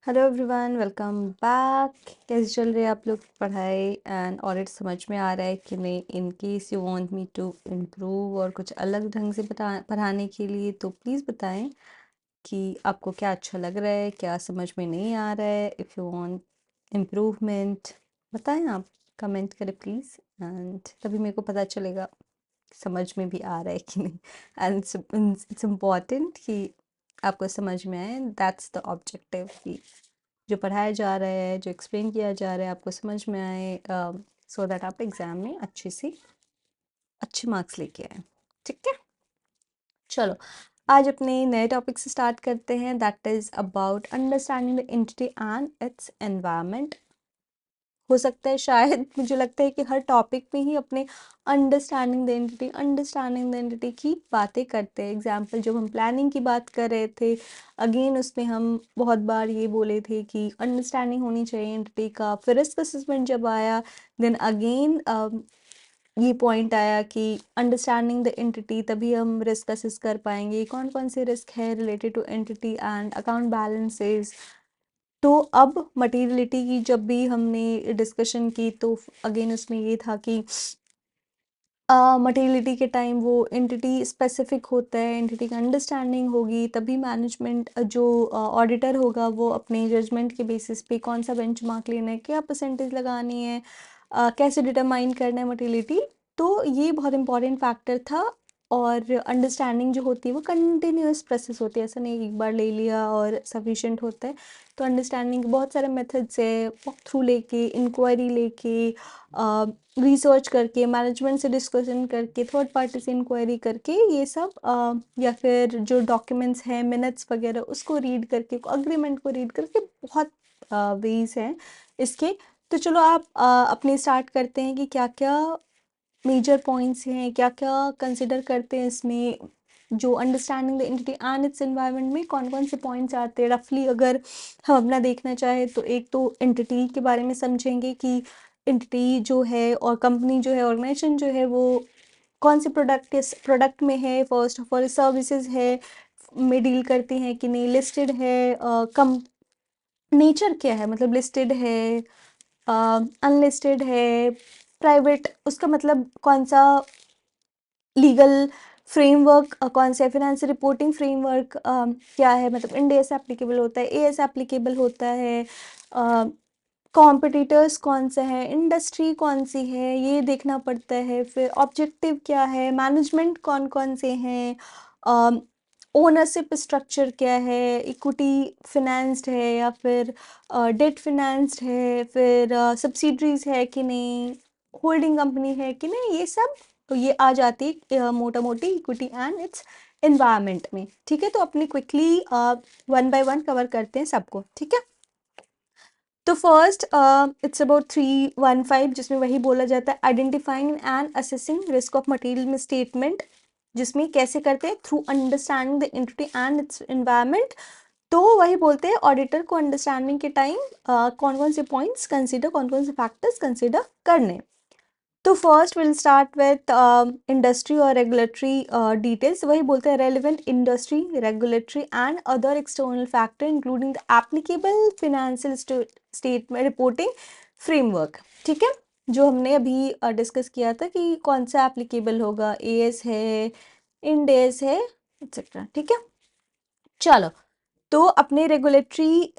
Hello everyone, welcome back. कैसे चल रही है आप लोग की पढ़ाई एंड ऑडिट? समझ में आ रहा है कि नहीं? In case you want me to improve और कुछ अलग ढंग से पढ़ाने के लिए तो प्लीज़ बताएं कि आपको क्या अच्छा लग रहा है, क्या समझ में नहीं आ रहा है। इफ़ यू वांट इम्प्रूवमेंट बताएं, आप कमेंट करें प्लीज़, एंड तभी मेरे को पता चलेगा समझ में भी आ रहा है कि नहीं। एंड इट्स इम्पॉर्टेंट कि आपको समझ में आए। दैट्स द ऑब्जेक्टिव कि जो पढ़ाया जा रहा है, जो एक्सप्लेन किया जा रहा है, आपको समझ में आए, सो दैट आप एग्ज़ाम में अच्छे मार्क्स लेके आए। ठीक है, चलो आज अपने नए टॉपिक से स्टार्ट करते हैं। That is about understanding the entity and it's environment. हो सकता है, शायद मुझे लगता है कि हर टॉपिक में ही अपने अंडरस्टैंडिंग द एंटिटी की बातें करते हैं। एग्जाम्पल जब हम प्लानिंग की बात कर रहे थे, अगेन उसमें हम बहुत बार ये बोले थे कि अंडरस्टैंडिंग होनी चाहिए एंटिटी का। फिर रिस्क असेसमेंट जब आया, देन अगेन ये पॉइंट आया कि अंडरस्टैंडिंग द एंटिटी, तभी हम रिस्क असेस कर पाएंगे कौन कौन से रिस्क है related to entity and account balances. तो अब मटेरियलिटी की जब भी हमने डिस्कशन की तो अगेन उसमें ये था कि मटेरियलिटी के टाइम वो एंटिटी स्पेसिफिक होता है, एंटिटी का अंडरस्टैंडिंग होगी तभी मैनेजमेंट जो ऑडिटर होगा वो अपने जजमेंट के बेसिस पे कौन सा बेंचमार्क लेना है, क्या परसेंटेज लगानी है, कैसे डिटरमाइन करना है मटेरियलिटी। तो ये बहुत इंपॉर्टेंट फैक्टर था। और अंडरस्टैंडिंग जो होती है वो कंटिन्यूअस प्रोसेस होती है, ऐसा नहीं एक बार ले लिया और सफिशिएंट होता है। तो अंडरस्टैंडिंग के बहुत सारे मेथड्स है, वॉक थ्रू लेके, इंक्वायरी लेके, रिसर्च करके, मैनेजमेंट से डिस्कशन करके, थर्ड पार्टी से इंक्वायरी करके, ये सब या फिर जो डॉक्यूमेंट्स हैं, मिनट्स वगैरह, उसको रीड करके, अग्रीमेंट को रीड करके, बहुत वेज हैं इसके। तो चलो आप अपने स्टार्ट करते हैं कि क्या क्या मेजर पॉइंट्स हैं, क्या क्या कंसिडर करते हैं इसमें। जो understanding the entity and it's environment में कौन कौन से पॉइंट्स आते हैं रफली, अगर हम अपना देखना चाहे तो। एक तो एंटिटी के बारे में समझेंगे कि एंटिटी जो है और कंपनी जो है, ऑर्गेनाइजेशन जो है, वो कौन से प्रोडक्ट में है, फर्स्ट ऑफ ऑल सर्विसेज है में डील करती हैं कि नहीं, लिस्टेड है, कम नेचर क्या है, मतलब लिस्टेड है, अनलिस्टेड है, प्राइवेट, उसका मतलब कौन सा लीगल फ्रेमवर्क, कौन सा फाइनेंशियल रिपोर्टिंग फ्रेमवर्क क्या है, मतलब इंड एस एप्लीकेबल होता है, एएस एप्लीकेबल होता है, कॉम्पिटिटर्स कौन सा है, इंडस्ट्री कौन सी है, ये देखना पड़ता है। फिर ऑब्जेक्टिव क्या है, मैनेजमेंट कौन कौन से हैं, ओनरशिप स्ट्रक्चर क्या है, इक्विटी फिनेंस्ड है या फिर डेट फिनेंस्ड है, फिर सब्सिडरीज है कि नहीं, होल्डिंग कंपनी है कि नहीं, ये सब तो ये आ जाती है मोटा मोटी इक्विटी एंड इट्स एनवायरनमेंट में। ठीक है, तो अपने quickly one by one cover करते हैं सबको। ठीक है, तो फर्स्ट इट्स अबाउट 315, जिसमें वही बोला जाता है identifying and assessing risk of material में स्टेटमेंट, जिसमें कैसे करते हैं through understanding the entity and it's environment. तो वही बोलते हैं ऑडिटर को अंडरस्टैंडिंग के टाइम कौन कौन से पॉइंट्स कंसीडर, कौन कौन से फैक्टर्स कंसीडर करने। तो first will start with industry और रेगुलेटरी डिटेल्स। वही बोलते हैं relevant industry, regulatory and other external factor including the applicable financial statement reporting framework. ठीक है, जो हमने अभी डिस्कस किया था कि कौन सा एप्लीकेबल होगा, एएस है, इंड एस है, एक्सेट्रा। ठीक है, चलो तो अपने रेगुलेटरी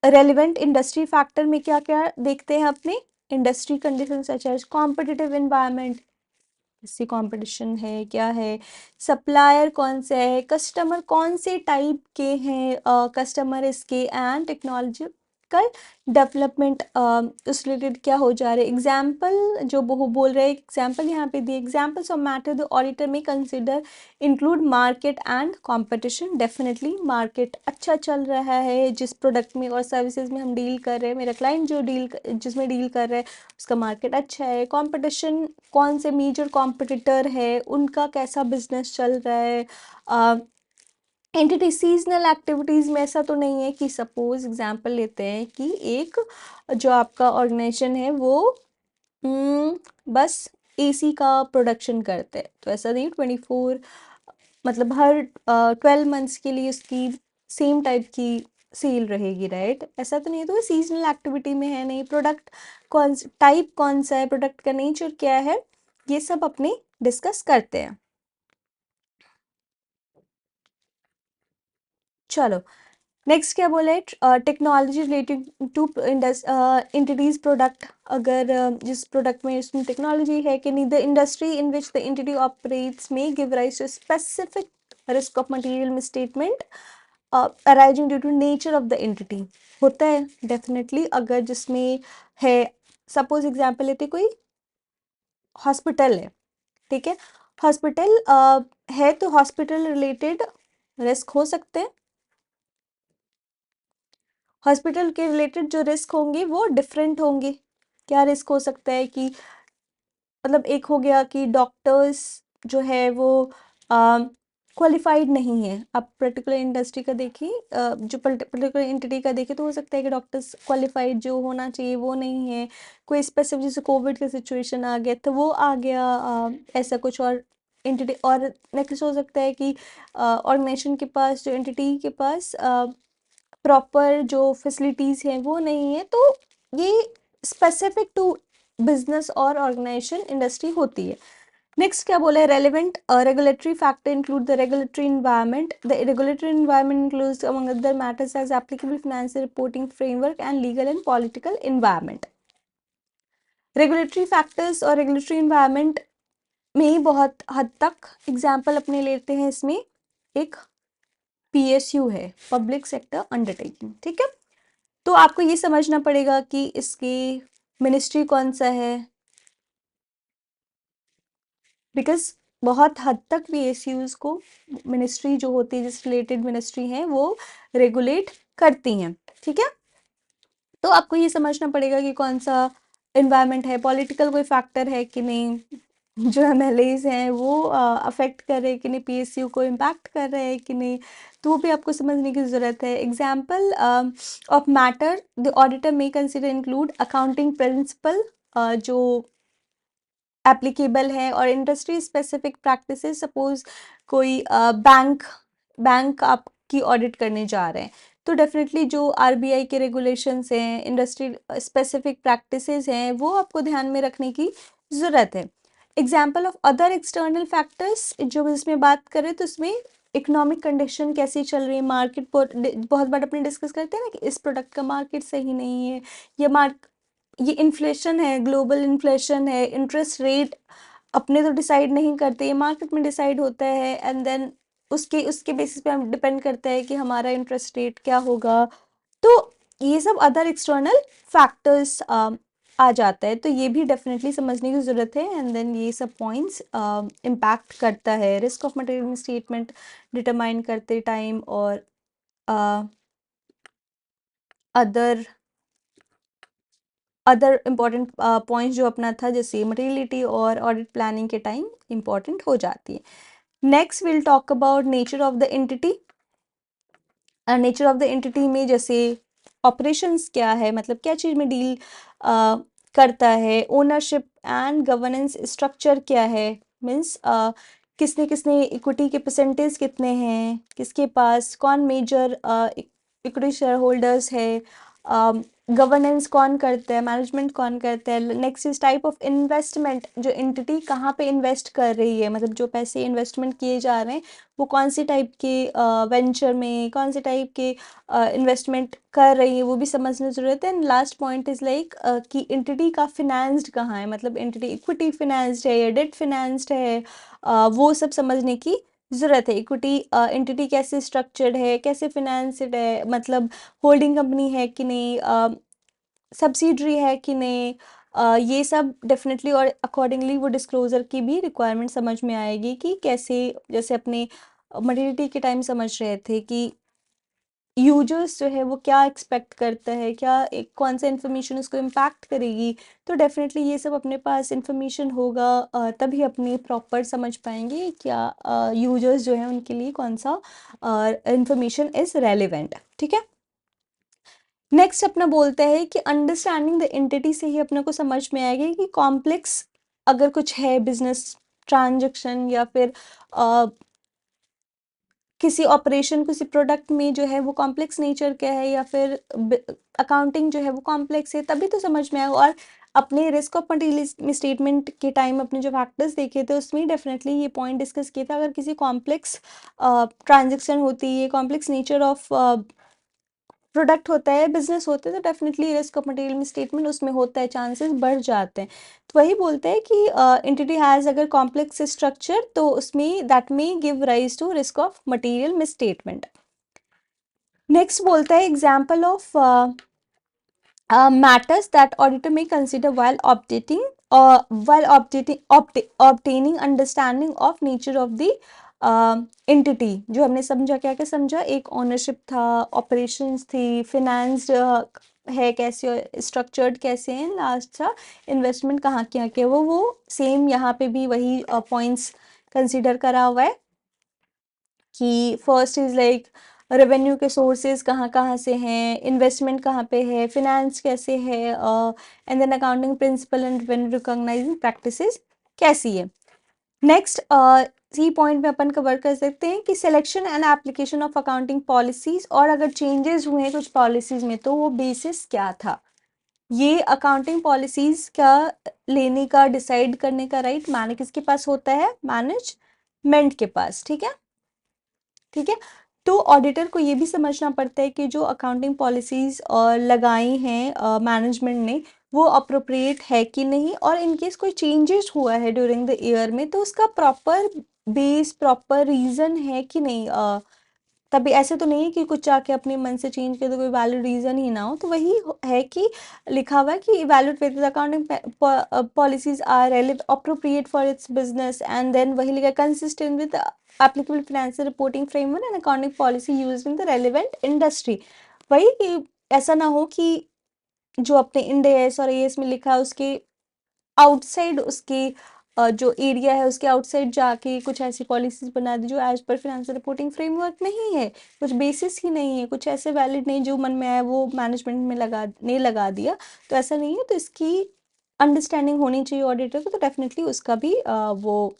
रेलिवेंट इंडस्ट्री फैक्टर में क्या क्या देखते हैं अपने। Industry condition such as competitive environment, इससे कंपटीशन है क्या है, सप्लायर कौन से है, कस्टमर कौन से टाइप के हैं कस्टमर इसके, एंड टेक्नोलॉजिकल डेवलपमेंट उस रिलेटेड क्या हो जा रहा है। एग्जाम्पल जो वो बोल रहे हैं, एग्जाम्पल यहाँ पे दिए, examples of matter the auditor में consider include market and competition. Definitely market अच्छा चल रहा है जिस प्रोडक्ट में और सर्विसेज में हम डील कर रहे हैं, मेरा क्लाइंट जो जिसमें डील कर रहा है उसका मार्केट अच्छा है। कंपटीशन, कौन से मेजर कॉम्पिटिटर है, उनका कैसा बिजनेस चल रहा है। एंटिटी सीजनल एक्टिविटीज़ में ऐसा तो नहीं है कि सपोज एग्जांपल लेते हैं कि एक जो आपका ऑर्गेनाइजेशन है वो बस एसी का प्रोडक्शन करते हैं, तो ऐसा नहीं 24 मतलब हर 12 मंथ्स के लिए उसकी सेम टाइप की सेल रहेगी, राइट? ऐसा तो नहीं है, तो सीजनल एक्टिविटी में है नहीं, प्रोडक्ट टाइप कौन सा है, प्रोडक्ट का नेचर क्या है, ये सब अपने डिस्कस करते हैं। चलो, नेक्स्ट क्या बोले, technology related to introduce product. अगर जिस प्रोडक्ट में इसमें टेक्नोलॉजी है कि नहीं, the industry in which the entity operates में give rise to specific risk of material misstatement arising due to nature of the entity. होता है डेफिनेटली, अगर जिसमें है, सपोज एग्जांपल लेते, कोई हॉस्पिटल है, ठीक है, हॉस्पिटल है, तो हॉस्पिटल रिलेटेड रिस्क हो सकते हैं। हॉस्पिटल के रिलेटेड जो रिस्क होंगे वो डिफरेंट होंगे। क्या रिस्क हो सकता है कि मतलब एक हो गया कि डॉक्टर्स जो है वो क्वालिफाइड नहीं है। आप पर्टिकुलर इंडस्ट्री का देखिए, जो पर्टिकुलर एंटिटी का देखें, तो हो सकता है कि डॉक्टर्स क्वालिफाइड जो होना चाहिए वो नहीं है। कोई स्पेसिफिक, जैसे कोविड का सिचुएशन आ गया तो वो आ गया, ऐसा कुछ। और एंटिटी, और नेक्स्ट हो सकता है कि ऑर्गेनाइजेशन के पास, जो एंटिटी के पास प्रॉपर जो फैसिलिटीज़ हैं वो नहीं है। तो ये स्पेसिफिक टू बिजनेस और ऑर्गेनाइजेशन इंडस्ट्री होती है। नेक्स्ट क्या बोला है, relevant regulatory factor include the regulatory environment. The regulatory environment includes among other matters as applicable financial reporting framework and legal and political environment. Regulatory factors और regulatory environment में बहुत हद तक एग्जाम्पल अपने लेते हैं। इसमें एक PSU है, पब्लिक सेक्टर अंडरटेकिंग, ठीक है। तो आपको ये समझना पड़ेगा कि इसकी मिनिस्ट्री कौन सा है, बिकॉज बहुत हद तक PSUs को मिनिस्ट्री जो होती है, जिस रिलेटेड मिनिस्ट्री है, वो रेगुलेट करती हैं, ठीक है। तो आपको ये समझना पड़ेगा कि कौन सा इन्वायरमेंट है, पॉलिटिकल कोई फैक्टर है कि नहीं, जो MLAs हैं वो अफेक्ट कर रहे हैं कि नहीं, PSU को इम्पैक्ट कर रहे हैं कि नहीं, तो वो भी आपको समझने की ज़रूरत है। Example of matter the auditor में कंसिडर इंक्लूड अकाउंटिंग प्रिंसिपल जो एप्लीकेबल है, और इंडस्ट्री स्पेसिफिक प्रैक्टिसेस। सपोज कोई बैंक आपकी ऑडिट करने जा रहे हैं, तो डेफिनेटली जो RBI के रेगुलेशंस हैं, इंडस्ट्री स्पेसिफिक प्रैक्टिसेस हैं, वो आपको ध्यान में रखने की ज़रूरत है। Example of other external factors जो इसमें बात करें, तो इसमें इकोनॉमिक कंडीशन कैसी चल रही है, मार्केट बहुत बार अपने डिस्कस करते हैं ना कि इस प्रोडक्ट का मार्केट सही नहीं है, ये इन्फ्लेशन है, ग्लोबल इन्फ्लेशन है, इंटरेस्ट रेट अपने तो डिसाइड नहीं करते, ये मार्केट में डिसाइड होता है, एंड देन उसके उसके बेसिस पे हम डिपेंड करता है कि हमारा इंटरेस्ट रेट क्या होगा। तो ये सब अदर एक्सटर्नल फैक्टर्स आ जाता है, तो ये भी डेफिनेटली समझने की ज़रूरत है। एंड देन ये सब पॉइंट्स इम्पैक्ट करता है risk of material statement determine करते टाइम, और अदर इम्पॉर्टेंट पॉइंट्स जो अपना था, जैसे मटेरियलिटी और ऑडिट प्लानिंग के टाइम इम्पॉर्टेंट हो जाती है। Next will talk about nature of the entity. Nature of the entity में जैसे ऑपरेशंस क्या है, मतलब क्या चीज़ में डील करता है, ओनरशिप एंड गवर्नेंस स्ट्रक्चर क्या है, मीन्स किसने किसने इक्विटी के परसेंटेज कितने हैं, किसके पास, कौन मेजर इक्विटी शेयर होल्डर्स है, गवर्नेंस कौन करता है, मैनेजमेंट कौन करता है। Next is type of investment, जो एंटिटी कहाँ पे इन्वेस्ट कर रही है, मतलब जो पैसे इन्वेस्टमेंट किए जा रहे हैं वो कौन सी टाइप के वेंचर में, कौन से टाइप के इन्वेस्टमेंट कर रही है, वो भी समझने ज़रूरत है। And last point is like कि एंटिटी का फिनेंस्ड कहाँ है, मतलब एंटिटी इक्विटी फिनेंस्ड है या डेट फिनेंस्ड है, वो सब समझने की ज़रूरत है। इक्विटी एंटिटी कैसे स्ट्रक्चर्ड है, कैसे फिनेंस्ड है, मतलब होल्डिंग कंपनी है कि नहीं, सब्सिडरी है कि नहीं, ये सब डेफिनेटली, और अकॉर्डिंगली वो डिस्क्लोजर की भी रिक्वायरमेंट समझ में आएगी कि कैसे, जैसे अपने मटेरियलिटी के टाइम समझ रहे थे कि यूजर्स जो है वो क्या एक्सपेक्ट करता है, क्या एक कौन सा इन्फॉर्मेशन उसको इम्पैक्ट करेगी। तो डेफिनेटली ये सब अपने पास इन्फॉर्मेशन होगा, तभी अपनी प्रॉपर समझ पाएंगे क्या यूजर्स जो है उनके लिए कौन सा इन्फॉर्मेशन इज़ रेलिवेंट, ठीक है। नेक्स्ट अपना बोलता है कि अंडरस्टैंडिंग द एंटिटी से ही अपने को समझ में आएगा कि कॉम्प्लेक्स अगर कुछ है बिजनेस ट्रांजैक्शन, या फिर किसी ऑपरेशन, किसी प्रोडक्ट में जो है वो कॉम्प्लेक्स नेचर क्या है, या फिर अकाउंटिंग जो है वो कॉम्प्लेक्स है, तभी तो समझ में आएगा। और अपने रिस्क ऑफ मटेरियल स्टेटमेंट के टाइम अपने जो फैक्टर्स देखे थे उसमें डेफिनेटली ये पॉइंट डिस्कस किया था, अगर किसी कॉम्प्लेक्स ट्रांजेक्शन होती है, कॉम्प्लेक्स नेचर ऑफ प्रोडक्ट होता है, बिजनेस होता है, तो definitely risk of material statement उसमें होता है, चांसेस बढ़ जाते हैं। तो वही बोलते हैं कि एंटिटी हैज़ अगर कॉम्प्लेक्स स्ट्रक्चर तो उसमें दैट में give rise to risk of material misstatement. Next बोलता है example of matters that auditor may consider while obtaining understanding of nature of the entity। जो हमने समझा, क्या क्या समझा, एक ओनरशिप था, ऑपरेशंस थी, फिनेंस है कैसे, स्ट्रक्चर्ड कैसे हैं, लास्ट था इन्वेस्टमेंट कहाँ क्या के, वो सेम यहाँ पे भी वही पॉइंट्स कंसिडर करा हुआ है कि फर्स्ट इज लाइक रेवेन्यू के सोर्सेज कहाँ कहाँ से हैं, इन्वेस्टमेंट कहाँ पे है, फिनेंस कैसे है, and then accounting principle and revenue recognising practices कैसी है। नेक्स्ट सी पॉइंट में अपन कवर कर सकते हैं कि selection and application of accounting policies, और अगर चेंजेस हुए हैं कुछ पॉलिसीज में तो वो बेसिस क्या था। ये अकाउंटिंग पॉलिसीज का लेने का, डिसाइड करने का राइट मैनेज किसके पास होता है, मैनेजमेंट के पास। ठीक है, ठीक है। तो ऑडिटर को ये भी समझना पड़ता है कि जो अकाउंटिंग पॉलिसीज लगाई हैं मैनेजमेंट ने वो अप्रोप्रिएट है कि नहीं, और इनकेस कोई चेंजेस हुआ है ड्यूरिंग द ईयर में तो उसका प्रॉपर बेस, प्रॉपर रीजन है कि नहीं। तभी ऐसे तो नहीं है कि कुछ जाके अपने मन से चेंज कर दो, कोई वैलिड रीजन ही ना हो। तो वही है कि लिखा हुआ है कि evaluate whether accounting policies are appropriate for its business, and then वही लिखा consistent with applicable financial reporting framework and accounting policy used in the relevant industry। वही कि ऐसा ना हो कि जो अपने इंड एस और एएस में लिखा है उसके आउटसाइड, उसके जो एरिया है उसके आउटसाइड जाके कुछ ऐसी पॉलिसीज बना दी जो as per financial reporting framework नहीं है, कुछ बेसिस ही नहीं है, कुछ ऐसे वैलिड नहीं, जो मन में आया वो मैनेजमेंट में लगा दिया। तो ऐसा नहीं है, तो इसकी अंडरस्टैंडिंग होनी चाहिए ऑडिटर को, तो डेफिनेटली उसका भी वो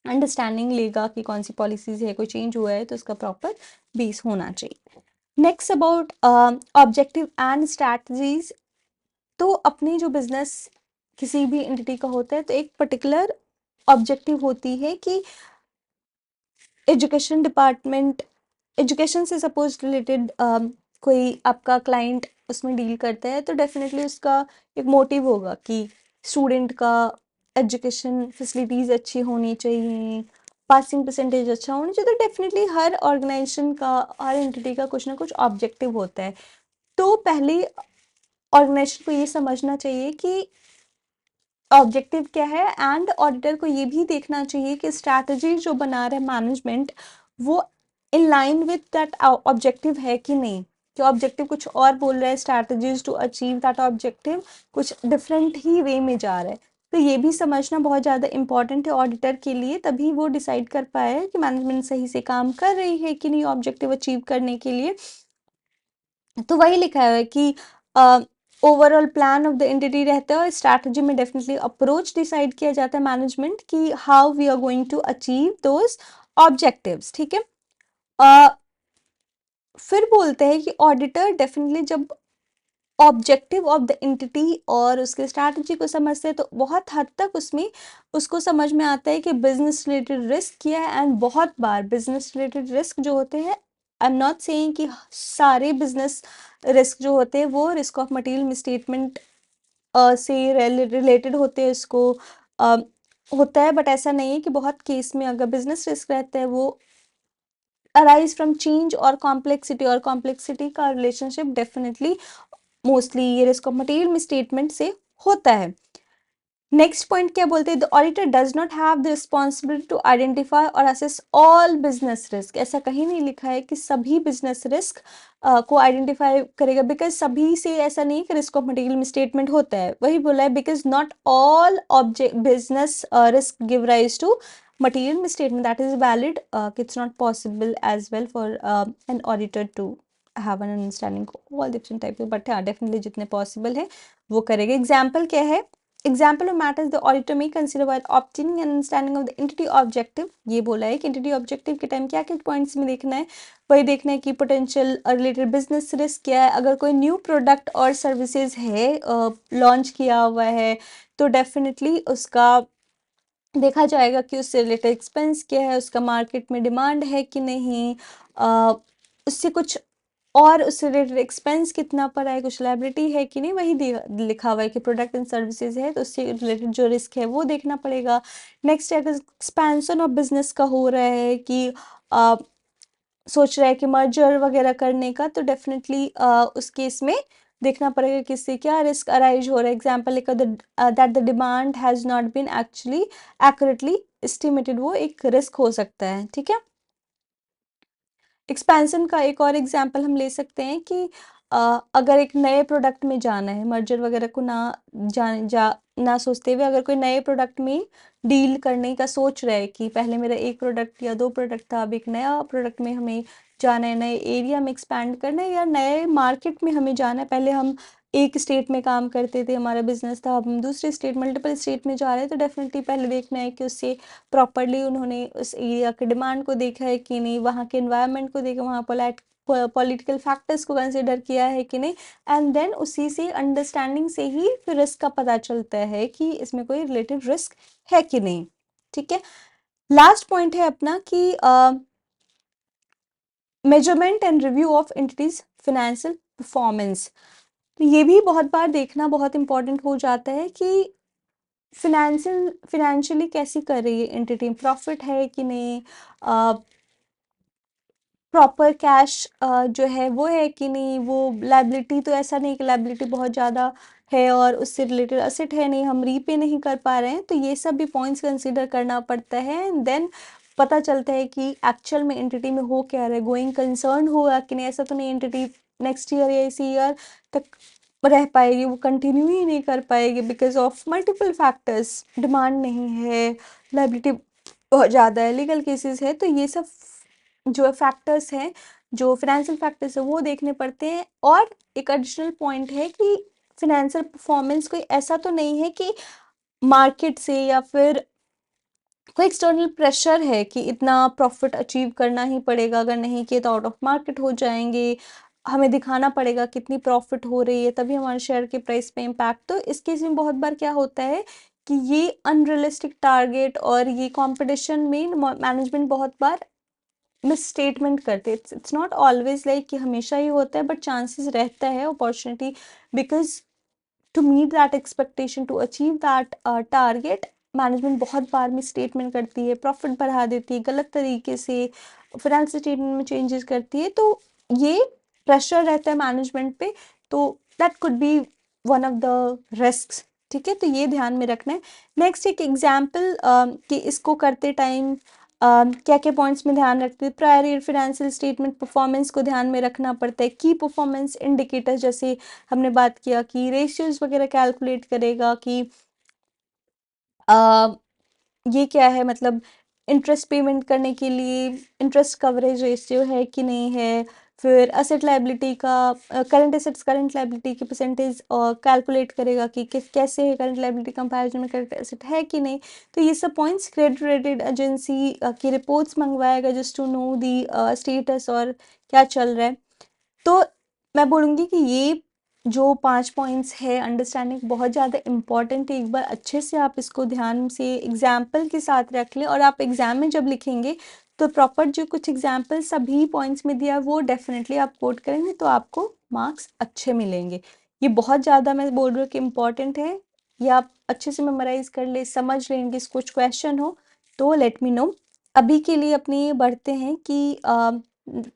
अंडरस्टैंडिंग लेगा कि कौन सी पॉलिसीज है, कोई चेंज हुआ है तो उसका प्रॉपर बेस होना चाहिए। Next about objective and strategies. तो अपनी जो बिजनेस किसी भी एंटिटी का होता है तो एक पर्टिकुलर ऑब्जेक्टिव होती है कि एजुकेशन डिपार्टमेंट, एजुकेशन से सपोज रिलेटेड कोई आपका क्लाइंट उसमें डील करता है तो डेफिनेटली उसका एक मोटिव होगा कि स्टूडेंट का एजुकेशन फैसिलिटीज़ अच्छी होनी चाहिए, पासिंग परसेंटेज अच्छा होना चाहिए। तो डेफिनेटली हर ऑर्गेनाइजेशन का, हर एंटिटी का कुछ ना कुछ ऑब्जेक्टिव होता है। तो पहले ऑर्गेनाइजेशन को ये समझना चाहिए कि ऑब्जेक्टिव क्या है, एंड ऑडिटर को ये भी देखना चाहिए कि स्ट्रैटेजी जो बना रहा है मैनेजमेंट वो in line with that objective है कि नहीं, कि ऑब्जेक्टिव कुछ और बोल रहा है, strategies to achieve that objective कुछ डिफरेंट ही वे में जा रहा है। तो ये भी समझना बहुत ज़्यादा इंपॉर्टेंट है ऑडिटर के लिए, तभी वो डिसाइड कर पाए कि मैनेजमेंट सही से काम कर रही है कि नहीं ऑब्जेक्टिव अचीव करने के लिए। तो वही लिखा है कि overall plan of the entity रहता है, और स्ट्रैटेजी में डेफिनेटली अप्रोच डिसाइड किया जाता है मैनेजमेंट कि how we are going to achieve those objectives. ठीक है, फिर बोलते हैं कि ऑडिटर डेफिनेटली जब ऑब्जेक्टिव ऑफ द एंटिटी और उसके स्ट्रैटेजी को समझते हैं तो बहुत हद तक उसमें उसको समझ में आता है कि बिजनेस रिलेटेड रिस्क क्या है। एंड बहुत बार बिजनेस रिलेटेड रिस्क जो होते हैं, आई एम नॉट सेइंग कि सारे बिजनेस रिस्क जो होते हैं वो रिस्क ऑफ मटेरियल मिसस्टेटमेंट से रिलेटेड होते हैं, उसको होता है, बट ऐसा नहीं है कि बहुत केस में अगर बिजनेस रिस्क रहता है वो अराइज फ्रॉम चेंज और कॉम्प्लेक्सिटी, और कॉम्प्लेक्सिटी का रिलेशनशिप डेफिनेटली मोस्टली ये रिस्क ऑफ मटेरियल मिसस्टेटमेंट से होता है। नेक्स्ट पॉइंट क्या बोलते हैं, the auditor does not have the responsibility to identify और असेस ऑल बिजनेस रिस्क। ऐसा कहीं नहीं लिखा है कि सभी बिजनेस रिस्क को आइडेंटिफाई करेगा, बिकॉज सभी से ऐसा नहीं कि रिस्क ऑफ मटेरियल मिसस्टेटमेंट होता है। वही बोला है, because not all object business risk give rise to material misstatement, that is valid, it's not possible as well for an auditor to have an understanding of all different type of, but हाँ definitely जितने possible है वो करेगा। Example क्या है, example of matters the auditor में consider while obtaining an understanding of the entity objective. ये बोला है कि एंटिटी ऑब्जेक्टिव के टाइम क्या क्या पॉइंट्स में देखना है, वही देखना है कि पोटेंशियल रिलेटेड बिजनेस रिस्क क्या है, अगर कोई न्यू प्रोडक्ट और सर्विसेज है लॉन्च किया हुआ है तो डेफिनेटली उसका देखा जाएगा कि उससे रिलेटेड एक्सपेंस क्या है, उसका मार्केट में डिमांड है कि नहीं, उससे कुछ और उससे रिलेटेड एक्सपेंस कितना पड़ा है, कुछ लायबिलिटी है कि नहीं, वही लिखा हुआ है कि प्रोडक्ट एंड सर्विसेज है तो उससे रिलेटेड जो रिस्क है वो देखना पड़ेगा। नेक्स्ट अगर एक्सपेंशन ऑफ बिजनेस का हो रहा है कि आ, सोच रहा है कि मर्जर वगैरह करने का, तो डेफिनेटली उस केस में देखना पड़ेगा कि इससे क्या रिस्क अराइज हो रहा है। एग्जाम्पल एक that the demand has not been actually accurately estimated, वो एक रिस्क हो सकता है। ठीक है, एक्सपेंशन का एक और एग्जाम्पल हम ले सकते हैं कि अगर एक नए प्रोडक्ट में जाना है, मर्जर वगैरह को ना सोचते हुए अगर कोई नए प्रोडक्ट में डील करने का सोच रहा है कि पहले मेरा एक प्रोडक्ट या दो प्रोडक्ट था, अब एक नया प्रोडक्ट में हमें जाना है, नए एरिया में एक्सपैंड करना है या नए मार्केट में हमें जाना है, पहले हम एक स्टेट में काम करते थे, हमारा बिजनेस था, अब हम दूसरे स्टेट मल्टीपल स्टेट में जा रहे हैं, तो डेफिनेटली पहले देखना है कि उससे प्रॉपरली उन्होंने उस एरिया के डिमांड को देखा है कि नहीं, वहाँ के इन्वायरमेंट को देखा, वहाँ पॉलिटिकल फैक्टर्स को कंसिडर किया है कि नहीं, एंड देन उसी से अंडरस्टैंडिंग से ही फिर रिस्क का पता चलता है कि इसमें कोई रिलेटेड रिस्क है कि नहीं। ठीक है, लास्ट पॉइंट है अपना कि measurement and review of entities financial performance. तो ये भी बहुत बार देखना बहुत इंपॉर्टेंट हो जाता है कि फिनेंशियली कैसी कर रही है एंटिटी, प्रॉफिट है कि नहीं, प्रॉपर कैश जो है वो है कि नहीं, वो लाइबिलिटी तो ऐसा नहीं कि लाइबिलिटी बहुत ज़्यादा है और उससे रिलेटेड असेट है नहीं, हम रीपे नहीं कर पा रहे हैं, तो ये सब भी पॉइंट्स कंसीडर करना पड़ता है। एंड देन पता चलता है कि एक्चुअल में एंटिटी में हो क्या रहा है, गोइंग कंसर्न होगा कि नहीं, ऐसा तो नहीं एंटिटी नेक्स्ट ईयर या इसी ईयर तक रह पाएगी, वो कंटिन्यू ही नहीं कर पाएगी because of multiple factors, demand नहीं है, लाइबिलिटी बहुत ज़्यादा है, लीगल केसेस है, तो ये सब जो फैक्टर्स हैं, जो फिनेंशियल फैक्टर्स है वो देखने पड़ते हैं। और एक एडिशनल पॉइंट है कि फिनेंशियल परफॉर्मेंस कोई ऐसा तो नहीं है कि मार्केट से या फिर कोई एक्सटर्नल प्रेशर है कि इतना प्रॉफिट अचीव करना ही पड़ेगा, अगर नहीं किए तो आउट ऑफ मार्केट हो जाएंगे, हमें दिखाना पड़ेगा कितनी प्रॉफिट हो रही है तभी हमारे शेयर के प्राइस पे इम्पैक्ट। तो इस केस में बहुत बार क्या होता है कि ये अनरियलिस्टिक टारगेट और ये कंपटीशन में मैनेजमेंट बहुत बार मिस स्टेटमेंट करते हैं। इट्स नॉट ऑलवेज लाइक कि हमेशा ही होता है, बट चांसेस रहता है opportunity, because to meet that expectation, to achieve that target, management बहुत बार में स्टेटमेंट करती है, प्रॉफिट बढ़ा देती है गलत तरीके से, फाइनेंशियल स्टेटमेंट में चेंजेस करती है, तो ये प्रेशर रहता है मैनेजमेंट पे, तो that could be one of the risks. ठीक है, तो ये ध्यान में रखना है। नेक्स्ट एक एग्जाम्पल कि इसको करते टाइम क्या क्या पॉइंट्स में ध्यान रखते हैं, prior year financial statement performance को ध्यान में रखना पड़ता है, की परफॉर्मेंस इंडिकेटर्स जैसे हमने बात किया कि रेशियोज वगैरह कैलकुलेट करेगा कि ये क्या है, मतलब इंटरेस्ट पेमेंट करने के लिए इंटरेस्ट कवरेज रेशियो है कि नहीं है, फिर असेट लाइबिलिटी का करंट एसेट्स करंट लाइबिलिटी की परसेंटेज कैलकुलेट करेगा कि कैसे है करंट लाइबिलिटी कंपैरिजन में करंट एसेट है कि नहीं। तो ये सब पॉइंट्स क्रेडिट रेटेड एजेंसी की रिपोर्ट्स मंगवाएगा just to know the status और क्या चल रहा है। तो मैं बोलूँगी कि ये जो 5 पॉइंट्स है अंडरस्टैंडिंग बहुत ज़्यादा इम्पॉर्टेंट है, एक बार अच्छे से आप इसको ध्यान से एग्जाम्पल के साथ रख लें, और आप एग्जाम में जब लिखेंगे तो प्रॉपर जो कुछ एग्जाम्पल सभी पॉइंट्स में दिया वो डेफिनेटली आप कोट करेंगे तो आपको मार्क्स अच्छे मिलेंगे। ये बहुत ज़्यादा मैं बोल रही हूँ कि इम्पॉर्टेंट है, ये आप अच्छे से मेमोराइज कर ले, समझ लेंगे, कुछ क्वेश्चन हो तो लेट मी नो। अभी के लिए अपनी बढ़ते हैं कि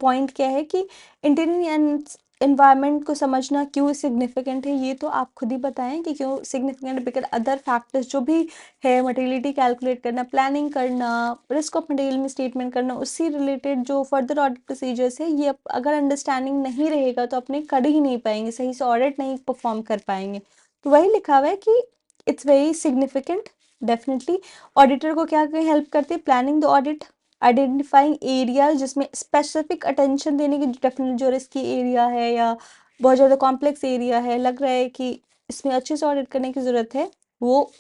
पॉइंट क्या है कि इंटीरियर एनवायरनमेंट को समझना क्यों सिग्निफिकेंट है, ये तो आप खुद ही बताएं कि क्यों सिग्निफिकेंट है, बिकॉज अदर फैक्टर्स जो भी है, मटेरियलिटी कैलकुलेट करना, प्लानिंग करना, रिस्क ऑफ मटेरियल में स्टेटमेंट करना, उससे रिलेटेड जो फर्दर ऑडिट प्रोसीजर्स है, ये अगर अंडरस्टैंडिंग नहीं रहेगा तो अपने कर ही नहीं पाएंगे, सही से ऑडिट नहीं परफॉर्म कर पाएंगे। तो वही लिखा हुआ है कि it's very significant. Definitely auditor को क्या हेल्प करते हैं, planning the audit, identifying area जिसमें स्पेसिफिक अटेंशन देने की, डेफिनेट जो रिस्की एरिया है या बहुत ज़्यादा कॉम्प्लेक्स एरिया है, लग रहा है कि इसमें अच्छे से ऑडिट करने की ज़रूरत है, वो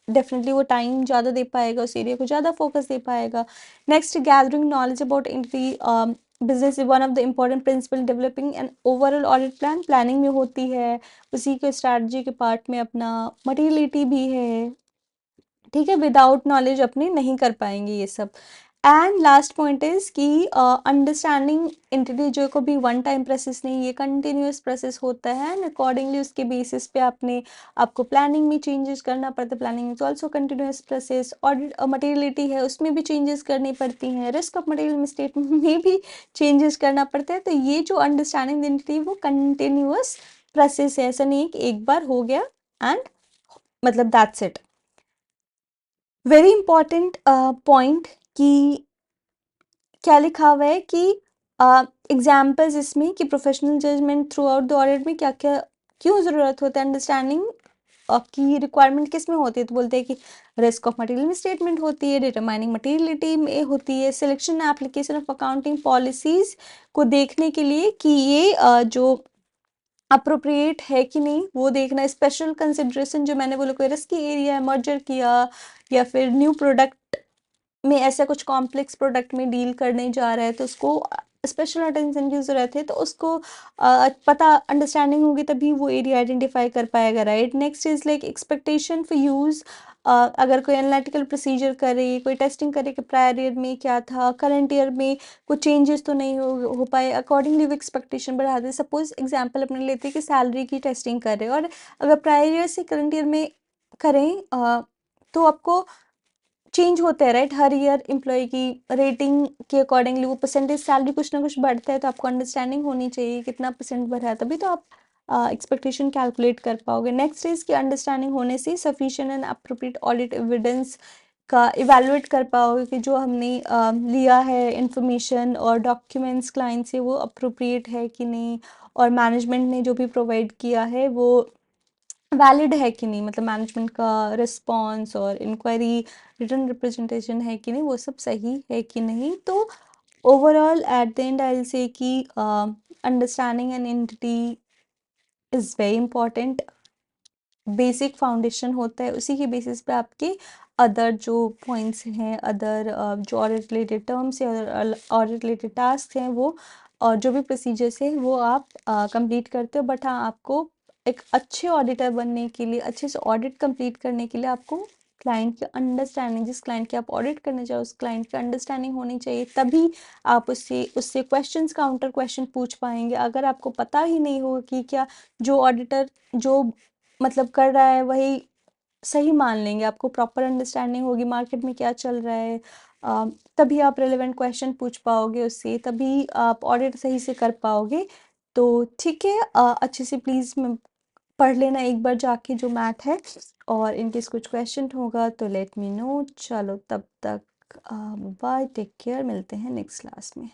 डेफिनेटली वो टाइम ज़्यादा दे पाएगा, उस एरिया को ज़्यादा फोकस दे पाएगा। Next, gathering knowledge about entity business is one of the important principal developing an overall audit plan. Planning में होती है, उसी के स्ट्रैटेजी के पार्ट में अपना मटेरियलिटी भी है, ठीक है। विदाउट नॉलेज अपने नहीं कर पाएंगे ये सब। एंड लास्ट पॉइंट इज कि अंडरस्टैंडिंग एंटिटी जो को भी वन टाइम प्रोसेस नहीं, ये कंटिन्यूअस प्रोसेस होता है एंड अकॉर्डिंगली उसके बेसिस पे आपको प्लानिंग में चेंजेस करना पड़ता है। Planning is also continuous process. Audit materiality है, उसमें भी चेंजेस करनी पड़ती हैं। रिस्क ऑफ मटेरियल स्टेटमेंट में भी चेंजेस करना पड़ता है। तो ये जो अंडरस्टैंडिंग एंटिटी वो कंटिन्यूअस प्रोसेस है, ऐसा नहीं है कि एक बार हो गया एंड मतलब that's it. Very important point कि क्या लिखा हुआ है कि एग्जाम्पल्स इसमें कि professional judgement throughout the audit में क्या क्या क्यों ज़रूरत होता है, अंडरस्टैंडिंग की रिक्वायरमेंट किस में होती है। तो बोलते हैं कि रिस्क ऑफ मटेरियल में स्टेटमेंट होती है, डिटरमाइनिंग मटेरियलिटी में होती है, selection application of accounting policies को देखने के लिए कि ये जो अप्रोप्रिएट है कि नहीं वो देखना। स्पेशल कंसिडरेशन जो मैंने बोला, कोई रिस्की एरिया है, मर्जर किया या फिर न्यू प्रोडक्ट में ऐसा कुछ कॉम्प्लेक्स प्रोडक्ट में डील करने जा रहा है तो उसको स्पेशल अटेंशन की ज़रूरत है। तो उसको पता अंडरस्टैंडिंग होगी तभी वो एरिया आइडेंटिफाई कर पाएगा, right. Next is like expectation for use. अगर कोई एनालिटिकल प्रोसीजर करे, कोई टेस्टिंग करे कि प्रायर ईयर में क्या था, करंट ईयर में कुछ चेंजेस तो नहीं हो पाए, अकॉर्डिंगली वो एक्सपेक्टेशन बढ़ा दे। सपोज एग्जाम्पल अपने लेते हैं कि सैलरी की टेस्टिंग कर रहे हैं और अगर प्रायर ईयर से करंट ईयर में करें तो आपको चेंज होते हैं, राइट। हर ईयर एम्प्लॉय की रेटिंग के अकॉर्डिंगली वो परसेंटेज सैलरी कुछ ना कुछ बढ़ता है। तो आपको अंडरस्टैंडिंग होनी चाहिए कितना परसेंट बढ़ा है, तभी तो आप एक्सपेक्टेशन कैलकुलेट कर पाओगे। नेक्स्ट इज की अंडरस्टैंडिंग होने से sufficient and appropriate audit evidence का इवेलुएट कर पाओगे कि जो हमने लिया है इंफॉर्मेशन और डॉक्यूमेंट्स क्लाइंट से वो अप्रोप्रिएट है कि नहीं, और मैनेजमेंट ने जो भी प्रोवाइड किया है वो वैलिड है कि नहीं, मतलब मैनेजमेंट का रिस्पॉन्स और इंक्वायरी रिटर्न रिप्रेजेंटेशन है कि नहीं, वो सब सही है कि नहीं। तो overall at the end I will say कि understanding an entity is very important, basic foundation होता है। उसी के बेसिस पे आपके अदर जो पॉइंट्स हैं, अदर जो ऑडिट रिलेटेड टर्म्स हैं और ऑडिट रिलेटेड टास्क हैं वो और जो भी प्रोसीजर्स हैं वो आप कंप्लीट करते हो। बट हाँ, आपको एक अच्छे ऑडिटर बनने के लिए, अच्छे से ऑडिट कंप्लीट करने के लिए आपको क्लाइंट की अंडरस्टैंडिंग, जिस क्लाइंट की आप ऑडिट करने जाओ उस क्लाइंट की अंडरस्टैंडिंग होनी चाहिए, तभी आप उससे उससे क्वेश्चंस काउंटर क्वेश्चन पूछ पाएंगे। अगर आपको पता ही नहीं होगा कि क्या जो ऑडिटर जो मतलब कर रहा है वही सही मान लेंगे, आपको प्रॉपर अंडरस्टैंडिंग होगी मार्केट में क्या चल रहा है, तभी आप रिलेवेंट क्वेश्चन पूछ पाओगे उससे, तभी आप ऑडिट सही से कर पाओगे। तो ठीक है, अच्छे से प्लीज़ पढ़ लेना एक बार जाके जो मैथ है, और इनकेस कुछ क्वेश्चन होगा तो लेट मी नो। चलो तब तक बाय, टेक केयर, मिलते हैं नेक्स्ट क्लास में।